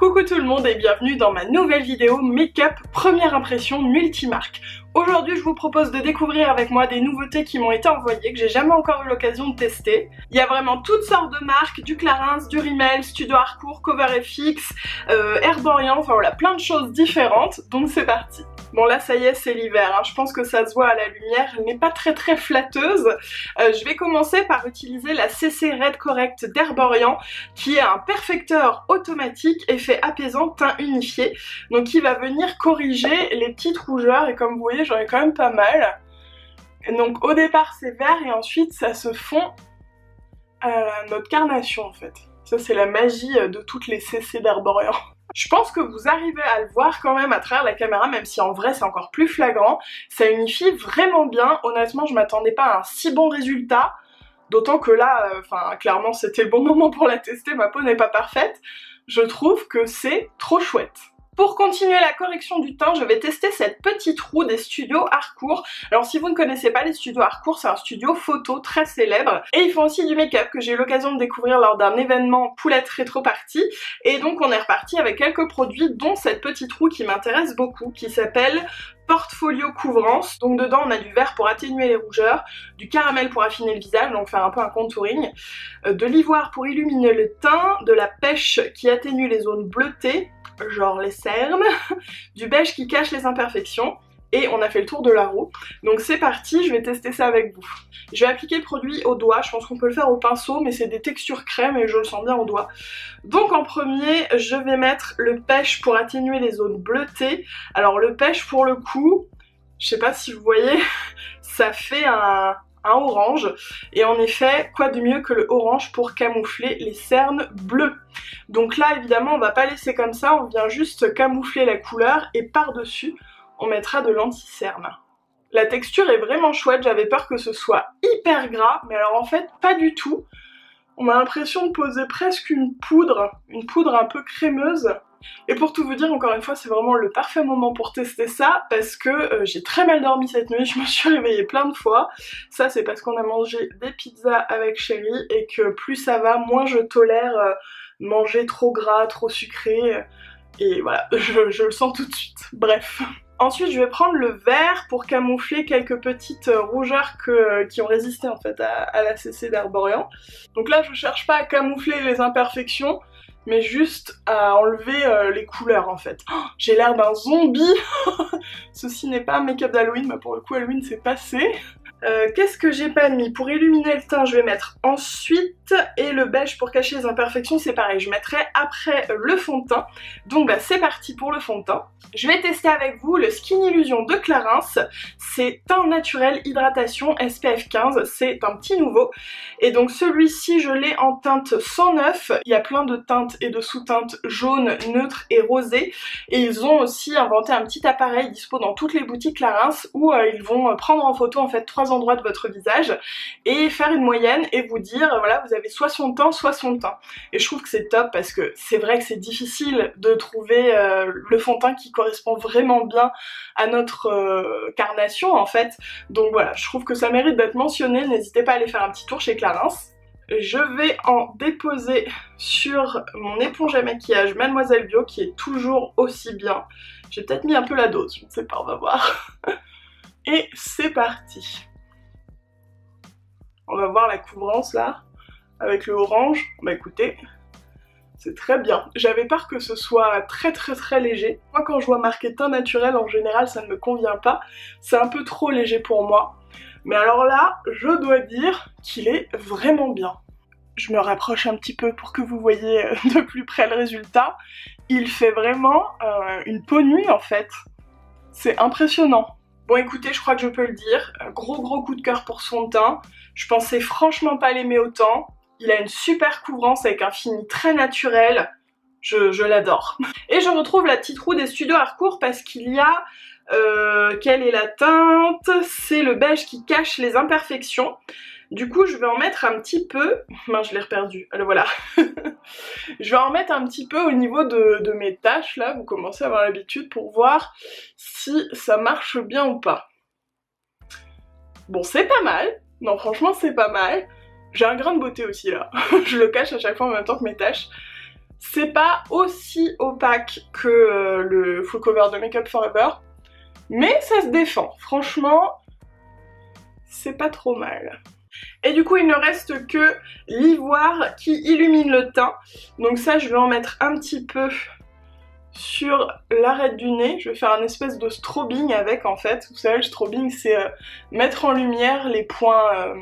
Coucou tout le monde et bienvenue dans ma nouvelle vidéo Make-up première impression multimarque. Aujourd'hui je vous propose de découvrir avec moi des nouveautés qui m'ont été envoyées, que j'ai jamais encore eu l'occasion de tester. Il y a vraiment toutes sortes de marques, du Clarins, du Rimmel, Studio Harcourt, Cover FX, Herborian, enfin voilà, plein de choses différentes, donc c'est parti. Bon là ça y est c'est l'hiver, hein. Je pense que ça se voit à la lumière, elle n'est pas très flatteuse. Je vais commencer par utiliser la CC Red Correct d'Herborian qui est un perfecteur automatique effet apaisant teint unifié, donc qui va venir corriger les petites rougeurs et comme vous voyez j'en ai quand même pas mal. Donc au départ c'est vert et ensuite ça se fond à notre carnation en fait. Ça c'est la magie de toutes les CC d'Herborian. Je pense que vous arrivez à le voir quand même à travers la caméra, même si en vrai c'est encore plus flagrant. Ça unifie vraiment bien, honnêtement je m'attendais pas à un si bon résultat. D'autant que là, clairement c'était le bon moment pour la tester, ma peau n'est pas parfaite. Je trouve que c'est trop chouette. Pour continuer la correction du teint, je vais tester cette petite roue des studios Harcourt. Alors si vous ne connaissez pas les studios Harcourt, c'est un studio photo très célèbre. Et ils font aussi du make-up que j'ai eu l'occasion de découvrir lors d'un événement Poulette Rétro Party. Et donc on est reparti avec quelques produits, dont cette petite roue qui m'intéresse beaucoup, qui s'appelle Portfolio Couvrance. Donc dedans on a du vert pour atténuer les rougeurs, du caramel pour affiner le visage, donc faire un peu un contouring, de l'ivoire pour illuminer le teint, de la pêche qui atténue les zones bleutées, genre les cernes, du beige qui cache les imperfections, et on a fait le tour de la roue. Donc c'est parti, je vais tester ça avec vous. Je vais appliquer le produit au doigt, je pense qu'on peut le faire au pinceau, mais c'est des textures crème et je le sens bien au doigt. Donc en premier, je vais mettre le pêche pour atténuer les zones bleutées. Alors le pêche pour le coup, je sais pas si vous voyez, ça fait un orange, et en effet quoi de mieux que le orange pour camoufler les cernes bleues. Donc là évidemment on va pas laisser comme ça, on vient juste camoufler la couleur et par dessus on mettra de l'anti-cerne. La texture est vraiment chouette, j'avais peur que ce soit hyper gras, mais alors en fait pas du tout. On a l'impression de poser presque une poudre un peu crémeuse. Et pour tout vous dire, encore une fois, c'est vraiment le parfait moment pour tester ça parce que j'ai très mal dormi cette nuit, je me suis réveillée plein de fois. Ça c'est parce qu'on a mangé des pizzas avec Chéri et que plus ça va, moins je tolère manger trop gras, trop sucré. Et voilà, je le sens tout de suite. Bref. Ensuite je vais prendre le vert pour camoufler quelques petites rougeurs qui ont résisté en fait à la CC d'Herborian. Donc là je cherche pas à camoufler les imperfections, mais juste à enlever les couleurs en fait. Oh, j'ai l'air d'un zombie. Ceci n'est pas un make-up d'Halloween, mais pour le coup Halloween c'est passé. Qu'est-ce que j'ai pas mis? Pour illuminer le teint je vais mettre ensuite, et le beige pour cacher les imperfections c'est pareil, je mettrai après le fond de teint. Donc bah c'est parti pour le fond de teint. Je vais tester avec vous le Skin Illusion de Clarins, c'est teint naturel hydratation SPF 15, c'est un petit nouveau. Et donc celui-ci je l'ai en teinte 109, il y a plein de teintes et de sous-teintes jaune, neutre et rosé. Et ils ont aussi inventé un petit appareil dispo dans toutes les boutiques Clarins où ils vont prendre en photo en fait 3 endroits de votre visage et faire une moyenne et vous dire voilà vous avez soit son teint soit son teint. Et je trouve que c'est top parce que c'est vrai que c'est difficile de trouver le fond de teint qui correspond vraiment bien à notre carnation en fait. Donc voilà, je trouve que ça mérite d'être mentionné, n'hésitez pas à aller faire un petit tour chez Clarins. Je vais en déposer sur mon éponge à maquillage Mademoiselle Bio qui est toujours aussi bien. J'ai peut-être mis un peu la dose, je ne sais pas, on va voir. Et c'est parti. On va voir la couvrance là, avec le orange. Bah écoutez, c'est très bien. J'avais peur que ce soit très léger. Moi quand je vois marqué teint naturel, en général ça ne me convient pas. C'est un peu trop léger pour moi. Mais alors là, je dois dire qu'il est vraiment bien. Je me rapproche un petit peu pour que vous voyez de plus près le résultat. Il fait vraiment une peau nuit en fait. C'est impressionnant. Bon écoutez, je crois que je peux le dire, gros coup de cœur pour son teint. Je pensais franchement pas l'aimer autant. Il a une super couvrance avec un fini très naturel. Je l'adore. Et je retrouve la petite roue des studios Harcourt parce qu'il y a... quelle est la teinte? C'est le beige qui cache les imperfections. Du coup je vais en mettre un petit peu... Mince, je l'ai reperdu, alors voilà. Je vais en mettre un petit peu au niveau de mes taches là, vous commencez à avoir l'habitude pour voir si ça marche bien ou pas. Bon c'est pas mal, non franchement c'est pas mal. J'ai un grain de beauté aussi là, je le cache à chaque fois en même temps que mes taches. C'est pas aussi opaque que le Full Cover de Make Up Forever, mais ça se défend. Franchement, c'est pas trop mal. Et du coup, il ne reste que l'ivoire qui illumine le teint. Donc ça, je vais en mettre un petit peu sur l'arête du nez. Je vais faire un espèce de strobing avec, en fait. Vous savez, le strobing, c'est mettre en lumière les points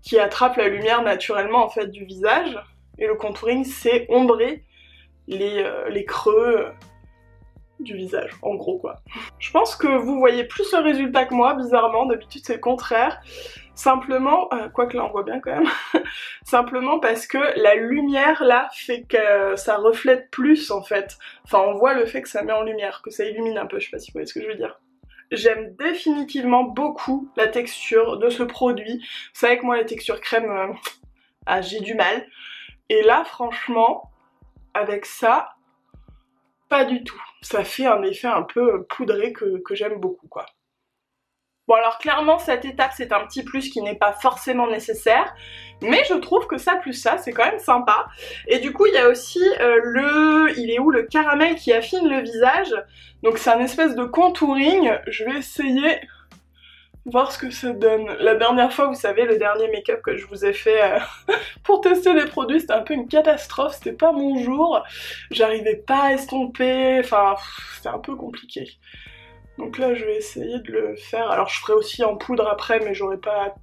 qui attrapent la lumière naturellement, en fait, du visage. Et le contouring, c'est ombrer les creux du visage, en gros, quoi. Je pense que vous voyez plus le résultat que moi, bizarrement. D'habitude, c'est le contraire. Simplement, quoique là on voit bien quand même, simplement parce que la lumière là fait que ça reflète plus en fait. Enfin on voit le fait que ça met en lumière, que ça illumine un peu, je sais pas si vous voyez ce que je veux dire. J'aime définitivement beaucoup la texture de ce produit. Vous savez que moi la texture crème, j'ai du mal. Et là franchement, avec ça, pas du tout. Ça fait un effet un peu poudré que j'aime beaucoup quoi. Bon alors clairement cette étape c'est un petit plus qui n'est pas forcément nécessaire, mais je trouve que ça plus ça c'est quand même sympa. Et du coup il y a aussi le caramel qui affine le visage, donc c'est un espèce de contouring. Je vais essayer voir ce que ça donne. La dernière fois, vous savez, le dernier make-up que je vous ai fait pour tester les produits, c'était un peu une catastrophe, c'était pas mon jour, j'arrivais pas à estomper, enfin c'était un peu compliqué. Donc là je vais essayer de le faire, alors je ferai aussi en poudre après mais j'aurai pas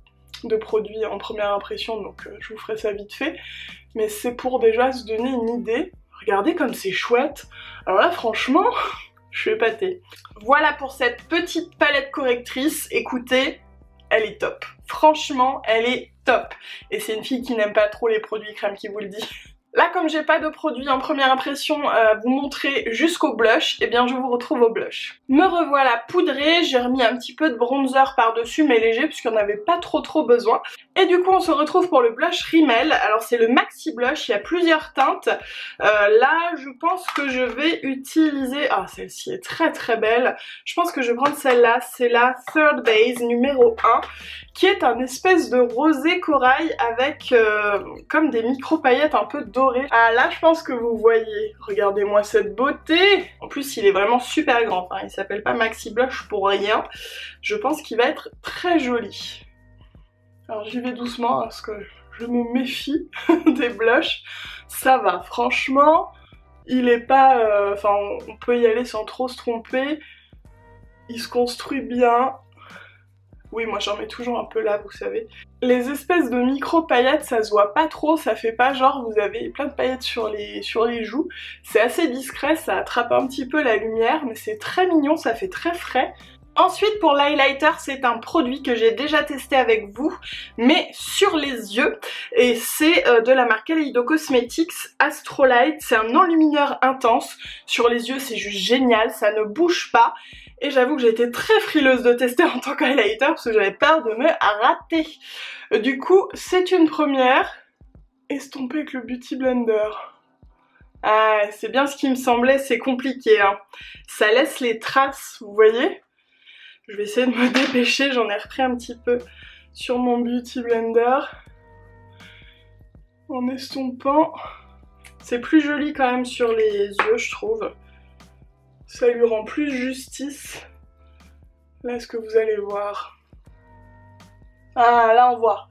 de produit en première impression donc je vous ferai ça vite fait. Mais c'est pour déjà se donner une idée. Regardez comme c'est chouette. Alors là franchement, je suis épatée. Voilà pour cette petite palette correctrice, écoutez, elle est top. Franchement, elle est top. Et c'est une fille qui n'aime pas trop les produits crème qui vous le dit. Là, comme j'ai pas de produit en première impression à vous montrer jusqu'au blush, eh bien je vous retrouve au blush. Me revoilà poudrée, j'ai remis un petit peu de bronzer par-dessus, mais léger, puisqu'on n'avait pas trop besoin. Et du coup, on se retrouve pour le blush Rimmel. Alors c'est le Maxi Blush, il y a plusieurs teintes. Là, je pense que je vais utiliser... Ah, celle-ci est très belle. Je pense que je vais prendre celle-là, c'est la Third Base numéro 1, qui est un espèce de rosé corail avec comme des micro-paillettes un peu dorées. Ah là je pense que vous voyez, regardez-moi cette beauté. En plus il est vraiment super grand, enfin, il s'appelle pas Maxi Blush pour rien. Je pense qu'il va être très joli. Alors j'y vais doucement parce que je me méfie des blushs. Ça va, franchement, il est pas... Enfin on peut y aller sans trop se tromper. Il se construit bien. Oui, moi j'en mets toujours un peu là, vous savez. Les espèces de micro paillettes, ça se voit pas trop, ça fait pas genre vous avez plein de paillettes sur les joues. C'est assez discret, ça attrape un petit peu la lumière, mais c'est très mignon, ça fait très frais. Ensuite pour l'highlighter, c'est un produit que j'ai déjà testé avec vous, mais sur les yeux, et c'est de la marque Kaleido Cosmetics Astrolight. C'est un enlumineur intense, sur les yeux c'est juste génial, ça ne bouge pas. Et j'avoue que j'ai été très frileuse de tester en tant qu'highlighter parce que j'avais peur de me rater. Du coup, c'est une première. Estompée avec le Beauty Blender. Ah, c'est bien ce qui me semblait, c'est compliqué, hein. Ça laisse les traces, vous voyez? Je vais essayer de me dépêcher, j'en ai repris un petit peu sur mon Beauty Blender. En estompant. C'est plus joli quand même sur les yeux, je trouve. Ça lui rend plus justice. Là, ce que vous allez voir. Ah, là, on voit.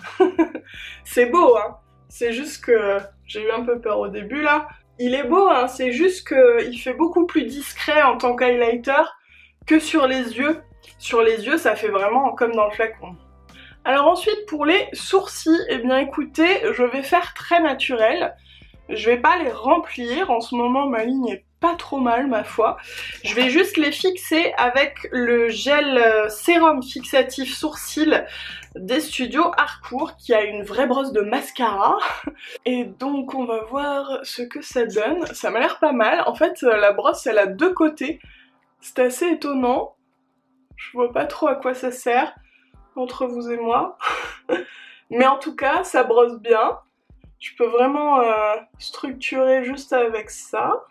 C'est beau, hein. C'est juste que j'ai eu un peu peur au début, là. Il est beau, hein. C'est juste qu'il fait beaucoup plus discret en tant qu'highlighter que sur les yeux. Sur les yeux, ça fait vraiment comme dans le flacon. Alors ensuite, pour les sourcils, eh bien écoutez, je vais faire très naturel. Je vais pas les remplir. En ce moment, ma ligne est pas trop mal ma foi. Je vais juste les fixer avec le gel sérum fixatif sourcils des studios Harcourt qui a une vraie brosse de mascara. Et donc on va voir ce que ça donne. Ça m'a l'air pas mal. En fait la brosse elle a deux côtés. C'est assez étonnant. Je vois pas trop à quoi ça sert entre vous et moi. Mais en tout cas ça brosse bien. Je peux vraiment structurer juste avec ça.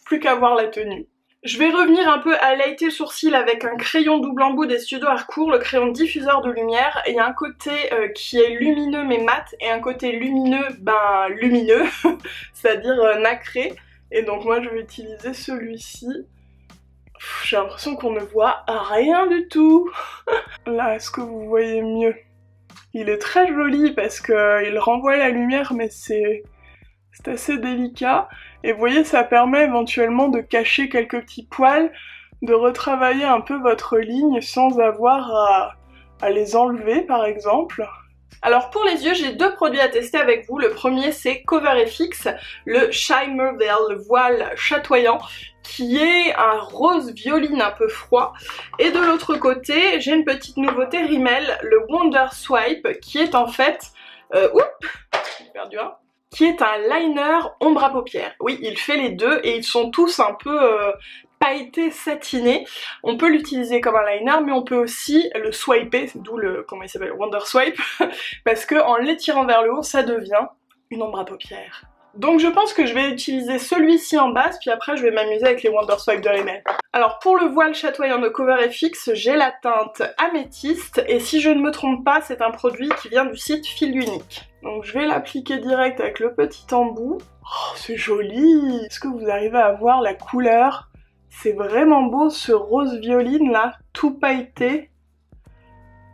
Plus qu'à voir la tenue. Je vais revenir un peu à lighter le sourcil avec un crayon double embout des Studio Harcourt, le crayon diffuseur de lumière. Il y a un côté qui est lumineux mais mat et un côté lumineux, ben lumineux, c'est-à-dire nacré. Et donc moi je vais utiliser celui-ci. J'ai l'impression qu'on ne voit rien du tout. Là, est-ce que vous voyez mieux? Il est très joli parce qu'il renvoie la lumière mais c'est assez délicat. Et vous voyez, ça permet éventuellement de cacher quelques petits poils, de retravailler un peu votre ligne sans avoir à les enlever par exemple. Alors pour les yeux, j'ai deux produits à tester avec vous. Le premier c'est CoverFX, le Shimmer Veil, le voile chatoyant, qui est un rose violine un peu froid. Et de l'autre côté, j'ai une petite nouveauté Rimmel, le Wonder Swipe, qui est en fait... j'ai perdu un... qui est un liner ombre à paupières. Oui, il fait les deux et ils sont tous un peu pailletés, satinés. On peut l'utiliser comme un liner, mais on peut aussi le swiper, d'où le, comment il s'appelle, Wonder Swipe, parce que en l'étirant vers le haut, ça devient une ombre à paupières. Donc je pense que je vais utiliser celui-ci en base, puis après je vais m'amuser avec les Wonder Swipe de Rimmel. Alors pour le voile chatoyant de CoverFX, j'ai la teinte améthyste, et si je ne me trompe pas, c'est un produit qui vient du site Fil Unique. Donc je vais l'appliquer direct avec le petit embout. Oh, c'est joli! Est-ce que vous arrivez à voir la couleur? C'est vraiment beau ce rose violine là, tout pailleté.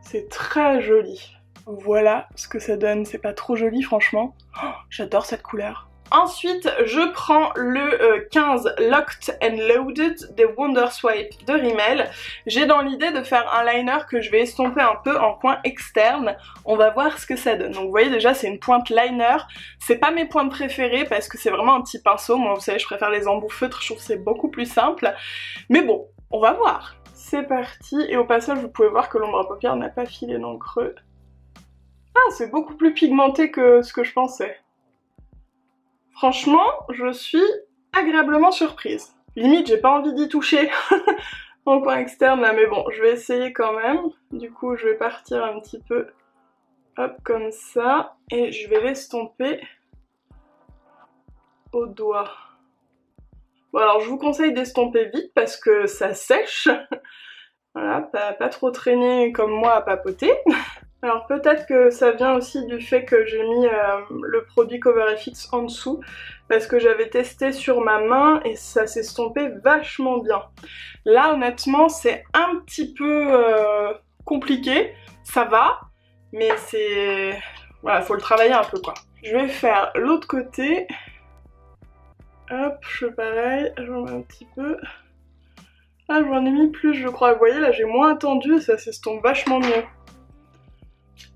C'est très joli. Voilà ce que ça donne, c'est pas trop joli franchement. Oh, j'adore cette couleur. Ensuite, je prends le 15 Locked and Loaded des Wonder Swipe de Rimmel. J'ai dans l'idée de faire un liner que je vais estomper un peu en coin externe. On va voir ce que ça donne. Donc vous voyez déjà, c'est une pointe liner. C'est pas mes pointes préférées parce que c'est vraiment un petit pinceau. Moi, vous savez, je préfère les embouts feutres, je trouve que c'est beaucoup plus simple. Mais bon, on va voir. C'est parti. Et au passage, vous pouvez voir que l'ombre à paupières n'a pas filé dans le creux. Ah, c'est beaucoup plus pigmenté que ce que je pensais. Franchement, je suis agréablement surprise. Limite, j'ai pas envie d'y toucher en coin externe là, mais bon, je vais essayer quand même. Du coup, je vais partir un petit peu, hop, comme ça, et je vais l'estomper au doigt. Bon, alors je vous conseille d'estomper vite parce que ça sèche. Voilà, pas trop traîner comme moi à papoter. Alors peut-être que ça vient aussi du fait que j'ai mis le produit CoverFX en dessous parce que j'avais testé sur ma main et ça s'est estompé vachement bien. Là honnêtement c'est un petit peu compliqué, ça va, mais c'est... voilà, faut le travailler un peu quoi. Je vais faire l'autre côté. Hop, je fais pareil, j'en mets un petit peu. Ah, j'en ai mis plus je crois, vous voyez là j'ai moins attendu et ça s'estompe vachement mieux.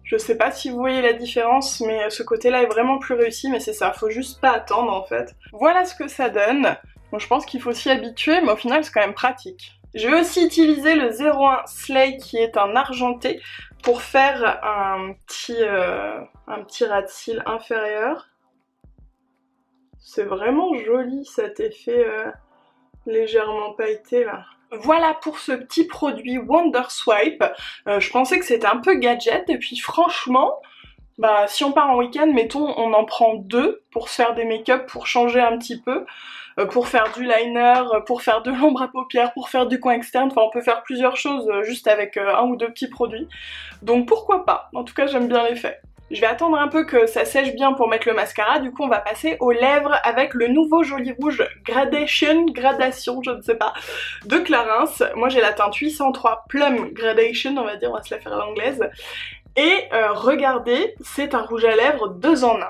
Je sais pas si vous voyez la différence, mais ce côté-là est vraiment plus réussi, mais c'est ça, faut juste pas attendre en fait. Voilà ce que ça donne. Bon, je pense qu'il faut s'y habituer, mais au final c'est quand même pratique. Je vais aussi utiliser le 01 Slay qui est un argenté pour faire un petit ras de cils inférieur. C'est vraiment joli cet effet légèrement pailleté là. Voilà pour ce petit produit Wonder Swipe. Je pensais que c'était un peu gadget et puis franchement, bah si on part en week-end, mettons on en prend deux pour se faire des make-up, pour changer un petit peu, pour faire du liner, pour faire de l'ombre à paupières, pour faire du coin externe, enfin on peut faire plusieurs choses juste avec un ou deux petits produits. Donc pourquoi pas, en tout cas j'aime bien l'effet. Je vais attendre un peu que ça sèche bien pour mettre le mascara, du coup on va passer aux lèvres avec le nouveau Joli Rouge Gradation, je ne sais pas, de Clarins. Moi j'ai la teinte 803 Plum Gradation, on va dire, on va se la faire à l'anglaise. Et regardez, c'est un rouge à lèvres 2 en 1.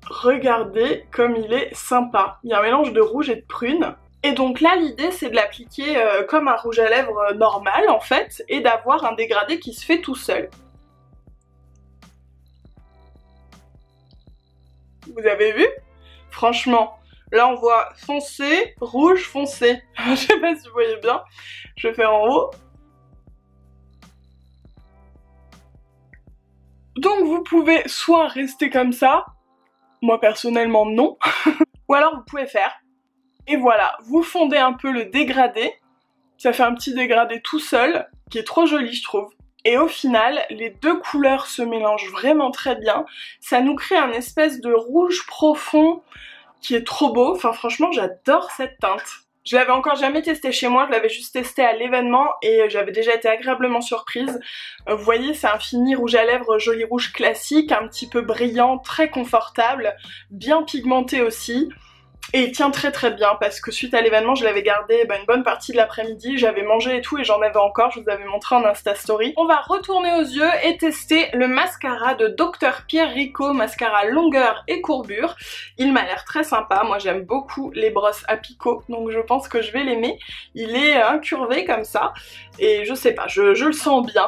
Regardez comme il est sympa. Il y a un mélange de rouge et de prune. Et donc là l'idée c'est de l'appliquer comme un rouge à lèvres normal en fait, et d'avoir un dégradé qui se fait tout seul. Vous avez vu? Franchement, là on voit foncé, rouge, foncé. Je sais pas si vous voyez bien. Je vais faire en haut. Donc vous pouvez soit rester comme ça, moi personnellement non, ou alors vous pouvez faire, et voilà, vous fondez un peu le dégradé, ça fait un petit dégradé tout seul, qui est trop joli je trouve. Et au final, les deux couleurs se mélangent vraiment très bien. Ça nous crée un espèce de rouge profond qui est trop beau. Enfin franchement, j'adore cette teinte. Je l'avais encore jamais testé chez moi, je l'avais juste testé à l'événement et j'avais déjà été agréablement surprise. Vous voyez, c'est un fini rouge à lèvres joli rouge classique, un petit peu brillant, très confortable, bien pigmenté aussi. Et il tient très très bien parce que suite à l'événement je l'avais gardé une bonne partie de l'après-midi, j'avais mangé et tout et j'en avais encore, je vous avais montré en Insta Story. On va retourner aux yeux et tester le mascara de Dr Pierrico, mascara longueur et courbure. Il m'a l'air très sympa, moi j'aime beaucoup les brosses à picot donc je pense que je vais l'aimer. Il est incurvé comme ça et je sais pas, je le sens bien.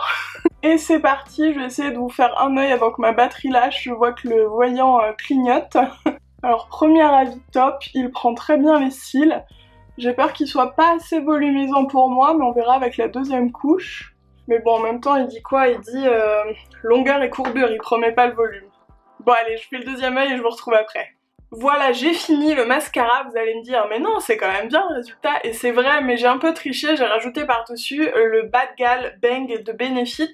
Et c'est parti, je vais essayer de vous faire un œil avant que ma batterie lâche, je vois que le voyant clignote. Alors premier avis top, il prend très bien les cils. J'ai peur qu'il soit pas assez volumisant pour moi, mais on verra avec la deuxième couche. Mais bon, en même temps, il dit quoi? Il dit longueur et courbure, il promet pas le volume. Bon allez, je fais le deuxième œil et je vous retrouve après. Voilà, j'ai fini le mascara, vous allez me dire mais non c'est quand même bien le résultat, et c'est vrai mais j'ai un peu triché, j'ai rajouté par-dessus le Bad Gal Bang de Benefit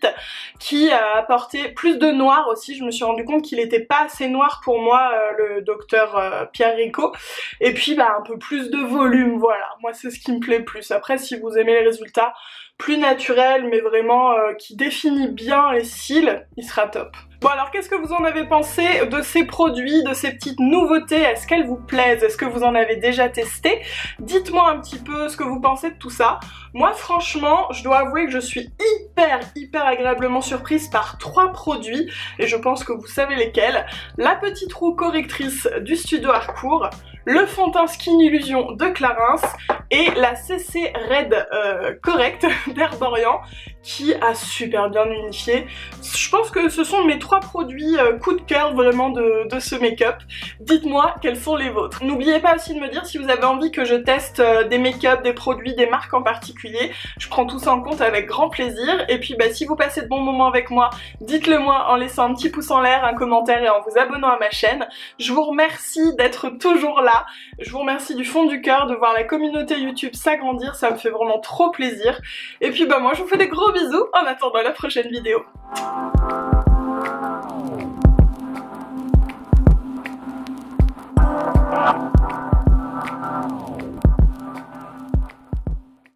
qui a apporté plus de noir aussi. Je me suis rendu compte qu'il était pas assez noir pour moi, le Dr Pierrico, et puis un peu plus de volume, voilà, moi c'est ce qui me plaît plus. Après si vous aimez les résultats plus naturels mais vraiment qui définit bien les cils, il sera top. Bon alors qu'est-ce que vous en avez pensé de ces produits, de ces petites nouveautés? Est-ce qu'elles vous plaisent? Est-ce que vous en avez déjà testé? Dites-moi un petit peu ce que vous pensez de tout ça. Moi franchement, je dois avouer que je suis hyper agréablement surprise par 3 produits et je pense que vous savez lesquels. La petite roue correctrice du Studio Harcourt, le fond de teint Skin Illusion de Clarins et la CC Red Correct d'Herborian qui a super bien unifié. Je pense que ce sont mes 3 produits coup de cœur vraiment de ce make-up. Dites-moi quels sont les vôtres. N'oubliez pas aussi de me dire si vous avez envie que je teste des make-up, des produits, des marques en particulier. Je prends tout ça en compte avec grand plaisir. Et puis si vous passez de bons moments avec moi, dites-le moi en laissant un petit pouce en l'air, un commentaire et en vous abonnant à ma chaîne. Je vous remercie d'être toujours là. Je vous remercie du fond du cœur de voir la communauté YouTube s'agrandir, ça me fait vraiment trop plaisir. Et puis moi je vous fais des gros bisous en attendant la prochaine vidéo.